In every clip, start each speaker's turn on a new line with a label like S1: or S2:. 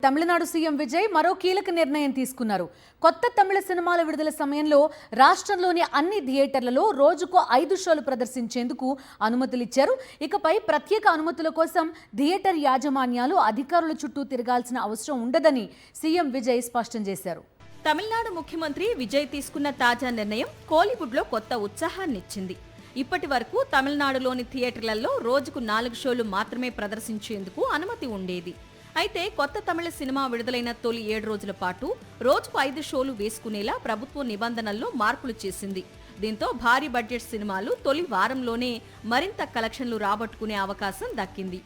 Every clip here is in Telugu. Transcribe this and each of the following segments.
S1: తమిళనాడు సీఎం విజయ్ మరో కీలక నిర్ణయం తీసుకున్నారు. కొత్త తమిళ సినిమాల విడుదల సమయంలో రాష్ట్రంలోని అన్ని థియేటర్లలో రోజుకు 5 షోలు ప్రదర్శించేందుకు అనుమతులిచ్చారు. ఇకపై ప్రత్యేక అనుమతుల కోసం థియేటర్ యాజమాన్యాలు అధికారుల చుట్టూ తిరగాల్సిన అవసరం ఉండదని సీఎం విజయ్ స్పష్టం చేశారు.
S2: తమిళనాడు ముఖ్యమంత్రి విజయ్ తీసుకున్న తాజా నిర్ణయం కోలీవుడ్లో కొత్త ఉత్సాహాన్నిచ్చింది. ఇప్పటి వరకు తమిళనాడులోని థియేటర్లలో రోజుకు 4 షోలు మాత్రమే ప్రదర్శించేందుకు అనుమతి ఉండేది. అయితే కొత్త తమిళ సినిమా విడుదలైన తొలి 7 రోజుల పాటు రోజుకు 5 షోలు వేసుకునేలా ప్రభుత్వం నిబంధనల్లో మార్పులు చేసింది. దీంతో భారీ బడ్జెట్ సినిమాలు తొలి వారంలోనే మరింత కలెక్షన్లు రాబట్టుకునే అవకాశం దక్కింది.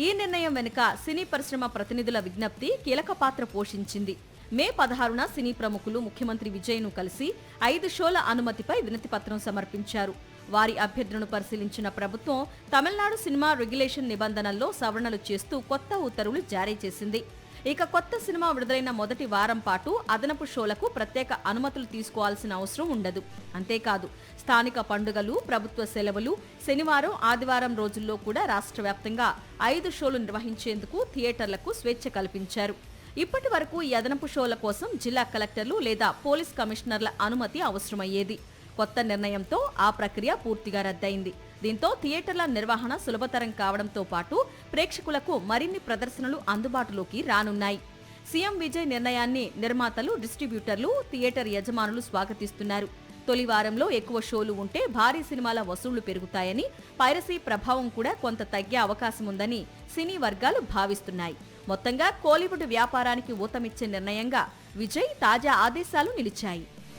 S2: ఈ నిర్ణయం వెనుక సినీ పరిశ్రమ ప్రతినిధుల విజ్ఞప్తి కీలక పాత్ర పోషించింది. మే 16న సినీ ప్రముఖులు ముఖ్యమంత్రి విజయ్ను కలిసి 5 షోల అనుమతిపై వినతిపత్రం సమర్పించారు. వారి అభ్యర్థనను పరిశీలించిన ప్రభుత్వం తమిళనాడు సినిమా రెగ్యులేషన్ నిబంధనల్లో సవరణలు చేస్తూ కొత్త ఉత్తర్వులు జారీ చేసింది. ఇక కొత్త సినిమా విడుదలైన మొదటి వారం పాటు అదనపు షోలకు ప్రత్యేక అనుమతులు తీసుకోవాల్సిన అవసరం ఉండదు. అంతేకాదు, స్థానిక పండుగలు, ప్రభుత్వ సెలవులు, శనివారం, ఆదివారం రోజుల్లో కూడా రాష్ట్ర వ్యాప్తంగా 5 షోలు నిర్వహించేందుకు థియేటర్లకు స్వేచ్ఛ కల్పించారు. ఇప్పటి వరకు ఈ అదనపు షోల కోసం జిల్లా కలెక్టర్లు లేదా పోలీస్ కమిషనర్ల అనుమతి అవసరమయ్యేది. కొత్త నిర్ణయంతో ఆ ప్రక్రియ పూర్తిగా రద్దయింది. దీంతో థియేటర్ల నిర్వహణ సులభతరం కావడంతో పాటు ప్రేక్షకులకు మరిన్ని ప్రదర్శనలు అందుబాటులోకి రానున్నాయి. సీఎం విజయ్ నిర్ణయాన్ని నిర్మాతలు, డిస్ట్రిబ్యూటర్లు, థియేటర్ యజమానులు స్వాగతిస్తున్నారు. తొలి వారంలో ఎక్కువ షోలు ఉంటే భారీ సినిమాల వసూళ్లు పెరుగుతాయని, పైరసీ ప్రభావం కూడా కొంత తగ్గే అవకాశం ఉందని సినీ వర్గాలు భావిస్తున్నాయి. మొత్తంగా కోలీవుడ్ వ్యాపారానికి ఊతమిచ్చే నిర్ణయంగా విజయ్ తాజా ఆదేశాలు నిలిచాయి.